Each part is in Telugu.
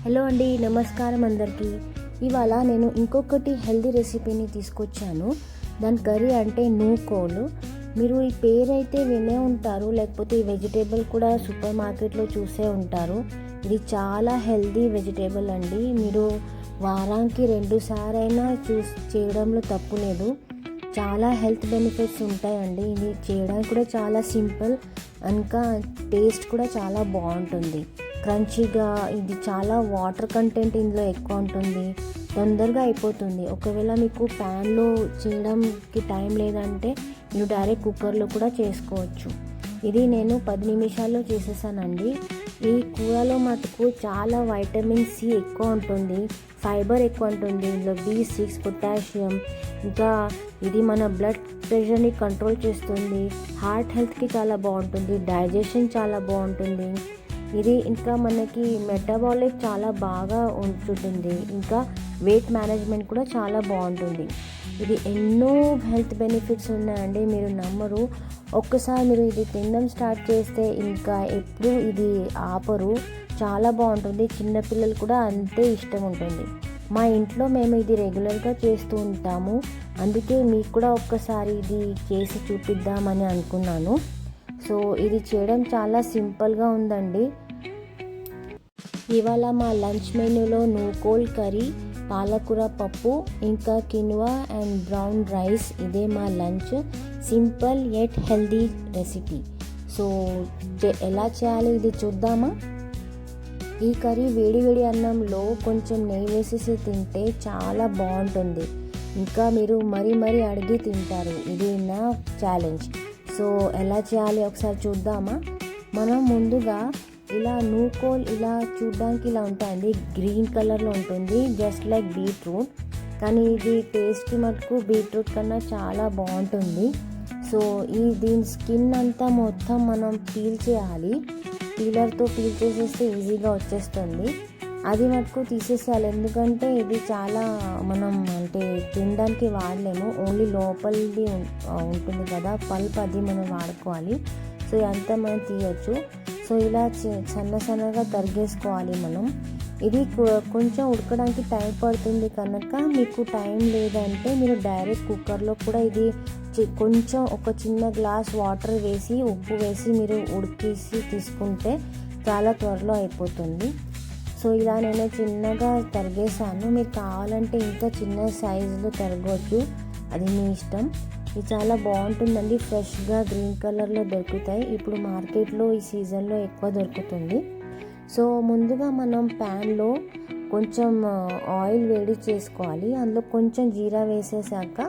హలో అండి, నమస్కారం అందరికీ. ఇవాళ నేను ఇంకొకటి హెల్దీ రెసిపీని తీసుకొచ్చాను. దాని కర్రీ అంటే నూకోలు. మీరు ఈ పేరైతే వినే ఉంటారు, లేకపోతే ఈ వెజిటేబుల్ కూడా సూపర్ మార్కెట్లో చూసే ఉంటారు. ఇది చాలా హెల్దీ వెజిటేబుల్ అండి. మీరు వారానికి 2 సార్లైనా చేయడంలో తప్పు లేదు. చాలా హెల్త్ బెనిఫిట్స్ ఉంటాయండి. ఇది చేయడానికి కూడా చాలా సింపుల్, ఇంకా టేస్ట్ కూడా చాలా బాగుంటుంది. క్రంచీగా, ఇది చాలా వాటర్ కంటెంట్ ఇందులో ఎక్కువ ఉంటుంది, తొందరగా అయిపోతుంది. ఒకవేళ మీకు ప్యాన్లో చేయడానికి టైం లేదంటే మీరు డైరెక్ట్ కుక్కర్లో కూడా చేసుకోవచ్చు. ఇది నేను 10 నిమిషాల్లో చేసేసానండి. ఈ కూరలో మటుకు చాలా వైటమిన్ సి ఎక్కువ ఉంటుంది, ఫైబర్ ఎక్కువ ఉంటుంది, ఇందులో B6, పొటాషియం, ఇంకా ఇది మన బ్లడ్ ప్రెషర్ని కంట్రోల్ చేస్తుంది, హార్ట్ హెల్త్కి చాలా బాగుంటుంది, డైజెషన్ చాలా బాగుంటుంది. ఇది ఇంకా మనకి మెటబాలిక్ చాలా బాగా ఉంచుతుంది, ఇంకా వెయిట్ మేనేజ్మెంట్ కూడా చాలా బాగుంటుంది. ఇది ఎన్నో హెల్త్ బెనిఫిట్స్ ఉన్నాయండి, మీరు నమ్మరు. ఒక్కసారి మీరు ఇది తినడం స్టార్ట్ చేస్తే ఇంకా ఎప్పుడు ఇది ఆపరు. చాలా బాగుంటుంది. చిన్నపిల్లలు కూడా అంతే ఇష్టం ఉంటుంది. మా ఇంట్లో మేము ఇది రెగ్యులర్గా చేస్తూ ఉంటాము, అందుకే మీకు కూడా ఒక్కసారి ఇది చేసి చూపిద్దామని అనుకున్నాను. సో ఇది చేయడం చాలా సింపుల్గా ఉందండి. ఇవాళ మా లంచ్ మెనూలో నూకోల్ కర్రీ, పాలకూర పప్పు, ఇంకా కిన్వా అండ్ బ్రౌన్ రైస్. ఇదే మా lunch. Simple yet healthy recipe. So ఎలా చేయాలి ఇది చూద్దామా? ఈ కర్రీ వేడి వేడి అన్నంలో కొంచెం నెయ్యి వేసేసి తింటే చాలా బాగుంటుంది. ఇంకా మీరు మరీ అడిగి తింటారు. ఇది నా ఛాలెంజ్. సో ఎలా చేయాలి ఒకసారి చూద్దామా? మనం ముందుగా ఇలా నూకోల్ ఇలా చూడడానికి ఇలా ఉంటాయండి, గ్రీన్ కలర్లో ఉంటుంది, జస్ట్ లైక్ బీట్రూట్. కానీ ఇది టేస్ట్కి మటుకు బీట్రూట్ కన్నా చాలా బాగుంటుంది. సో దీని స్కిన్ అంతా మొత్తం మనం పీల్ చేయాలి. పీలర్తో పీల్ చేసేస్తే ఈజీగా వచ్చేస్తుంది. అది మటుకు తీసేసేయాలి, ఎందుకంటే ఇది చాలా మనం అంటే తినడానికి వాడలేము. ఓన్లీ లోపలిది ఉంటుంది కదా పల్ప్, అది మనం వాడుకోవాలి. సో ఇదంతా మనం తీయచ్చు. సో ఇలా సన్నగా తరిగేసుకోవాలి మనం. ఇది కొంచెం ఉడకడానికి టైం పడుతుంది కనుక మీకు టైం లేదంటే మీరు డైరెక్ట్ కుక్కర్లో కూడా ఇది కొంచెం ఒక చిన్న గ్లాస్ వాటర్ వేసి ఉప్పు వేసి మీరు ఉడికేసి తీసుకుంటే చాలా త్వరలో అయిపోతుంది. సో ఇలా నేను చిన్నగా తరిగేసాను. మీరు కావాలంటే ఇంకా చిన్న సైజులో తరగవచ్చు, అది మీ ఇష్టం. ఇది చాలా బాగుంటుందండి. ఫ్రెష్గా గ్రీన్ కలర్లో దొరుకుతాయి. ఇప్పుడు మార్కెట్లో ఈ సీజన్లో ఎక్కువ దొరుకుతుంది. సో ముందుగా మనం ప్యాన్లో కొంచెం ఆయిల్ వేడి చేసుకోవాలి. అందులో కొంచెం జీరా వేసేసాక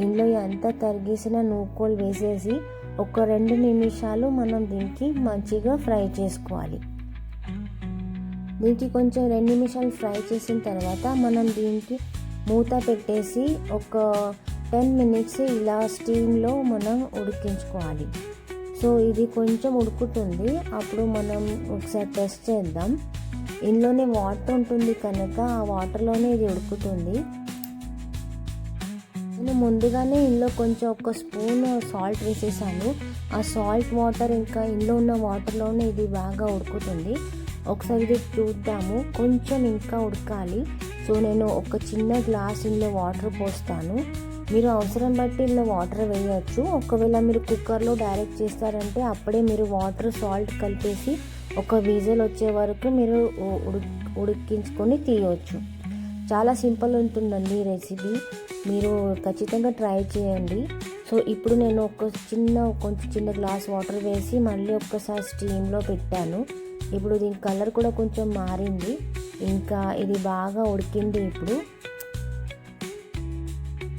ఇందులో అంతా తరిగేసిన నూకోలు వేసేసి ఒక 2 నిమిషాలు మనం దీనికి మంచిగా ఫ్రై చేసుకోవాలి. దీనికి కొంచెం 2 నిమిషాలు ఫ్రై చేసిన తర్వాత మనం దీనికి మూత పెట్టేసి ఒక 10 మినిట్స్ ఇలా స్టీమ్లో మనం ఉడికించుకోవాలి. సో ఇది కొంచెం ఉడుకుతుంది, అప్పుడు మనం ఒకసారి టెస్ట్ చేద్దాం. ఇందులోనే వాటర్ ఉంటుంది కనుక ఆ వాటర్లోనే ఇది ఉడుకుతుంది. నేను ముందుగానే ఇందులో కొంచెం ఒక స్పూన్ సాల్ట్ వేసేసాను. ఆ సాల్ట్ వాటర్ ఇంకా ఇందులో ఉన్న వాటర్లోనే ఇది బాగా ఉడుకుతుంది. ఒకసారి ఇది చూద్దాము. కొంచెం ఇంకా ఉడకాలి. సో నేను ఒక చిన్న గ్లాస్ ఇందులో వాటర్ పోస్తాను. మీరు అవసరం బట్టి ఇందులో వాటర్ వేయచ్చు. ఒకవేళ మీరు కుక్కర్లో డైరెక్ట్ చేస్తారంటే అప్పుడే మీరు వాటర్ సాల్ట్ కలిపేసి ఒక విజిల్ వచ్చే వరకు మీరు ఉడికించుకొని తీయవచ్చు. చాలా సింపుల్ ఉంటుందండి ఈ రెసిపీ, మీరు ఖచ్చితంగా ట్రై చేయండి. సో ఇప్పుడు నేను కొంచెం చిన్న గ్లాస్ వాటర్ వేసి మళ్ళీ ఒక్కసారి స్టీమ్లో పెట్టాను. ఇప్పుడు దీని కలర్ కూడా కొంచెం మారింది, ఇంకా ఇది బాగా ఉడికింది. ఇప్పుడు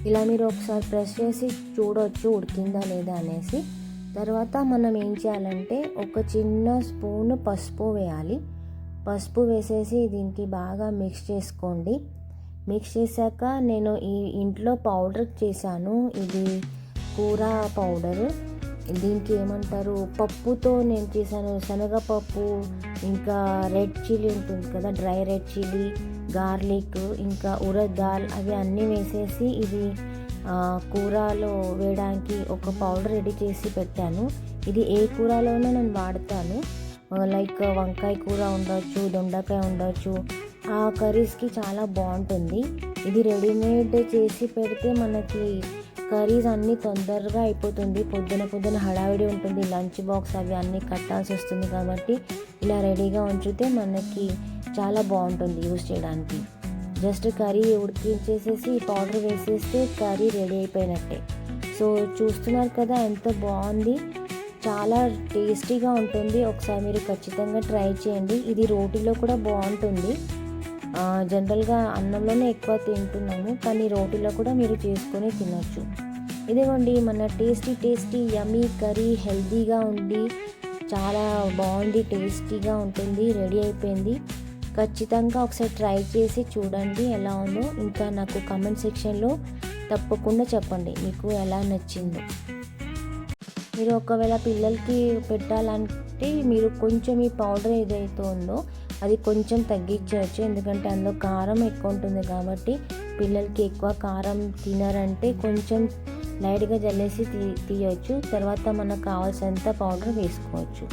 ఇలా మీరు ఒకసారి ప్రెస్ చేసి చూడవచ్చు ఉడికిందా లేదా అనేసి. తర్వాత మనం ఏం చేయాలంటే ఒక చిన్న స్పూన్ పసుపు వేయాలి. పసుపు వేసేసి దీనికి బాగా మిక్స్ చేసుకోండి. మిక్స్ చేశాక నేను ఈ ఇంట్లో పౌడర్ చేశాను, ఇది కూర పౌడర్. దీనికి ఏమంటారు, పప్పుతో నేను చేశాను. శనగపప్పు, ఇంకా రెడ్ చిల్లీ ఉంటుంది కదా, డ్రై రెడ్ చిల్లీ, గార్లిక్, ఇంకా ఉరద్ దాల్, అవి అన్నీ వేసేసి ఇది కూరలో వేయడానికి ఒక పౌడర్ రెడీ చేసి పెట్టాను. ఇది ఏ కూరలోనే నేను వాడతాను. లైక్ వంకాయ కూర ఉండొచ్చు, దొండకాయ ఉండొచ్చు, ఆ కర్రీస్కి చాలా బాగుంటుంది. ఇది రెడీమేడ్ చేసి పెడితే మనకి కర్రీస్ అన్నీ తొందరగా అయిపోతుంది. పొద్దున హడావిడి ఉంటుంది, లంచ్ బాక్స్ అవి అన్నీ కట్టాల్సి వస్తుంది. కాబట్టి ఇలా రెడీగా ఉంచితే మనకి చాలా బాగుంటుంది యూస్ చేయడానికి. జస్ట్ కర్రీ ఉడికించేసేసి పౌడర్ వేసేస్తే కర్రీ రెడీ అయిపోయినట్టే. సో చూస్తున్నారు కదా ఎంత బాగుంది, చాలా టేస్టీగా ఉంటుంది. ఒకసారి మీరు ఖచ్చితంగా ట్రై చేయండి. ఇది రోటీలో కూడా బాగుంటుంది. జనరల్గా అన్నంలోనే ఎక్కువ తింటున్నాము, కానీ రోటీలో కూడా మీరు చేసుకొని తినొచ్చు. ఇదిగోండి మన టేస్టీ యమ్మీ కర్రీ, హెల్తీగా ఉండి చాలా బాగుంది, టేస్టీగా ఉంటుంది, రెడీ అయిపోయింది. ఖచ్చితంగా ఒకసారి ట్రై చేసి చూడండి ఎలా ఉందో. ఇంకా నాకు కామెంట్ సెక్షన్లో తప్పకుండా చెప్పండి మీకు ఎలా నచ్చిందో. మీరు ఒకవేళ పిల్లలకి పెట్టాలంటే మీరు కొంచెం ఈ పౌడర్ ఏదైతే ఉందో అది కొంచెం తగ్గించవచ్చు, ఎందుకంటే అందులో కారం ఎక్కువ ఉంటుంది. కాబట్టి పిల్లలకి ఎక్కువ కారం తినరంటే కొంచెం లైట్గా జల్లేసి తీయవచ్చు. తర్వాత మనకు కావాల్సినంత పౌడర్ వేసుకోవచ్చు.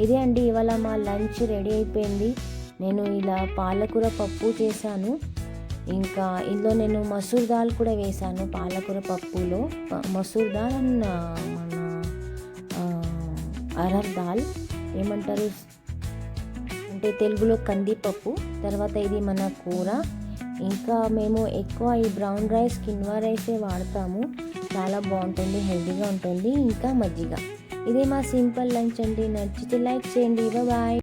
ఇదే అండి ఇవాళ మా లంచ్ రెడీ అయిపోయింది. నేను ఇలా పాలకూర పప్పు చేశాను. ఇంకా ఇందులో నేను మసూర్ దాల్ కూడా వేశాను. పాలకూర పప్పులో మసూర్ దాల్ అండ్ మన అరహర్ దాల్ ఏమంటారు అంటే తెలుగులో కందిపప్పు. తర్వాత ఇది మన కూర. ఇంకా మేము ఎక్కువ ఈ బ్రౌన్ రైస్, కిన్వా రైసే వాడతాము. చాలా బాగుంటుంది, హెల్తీగా ఉంటుంది. ఇంకా మజ్జిగ. ఇదే మా సింపుల్ లంచ్ అండి. నచ్చితే లైక్ చేయండి. బాయ్.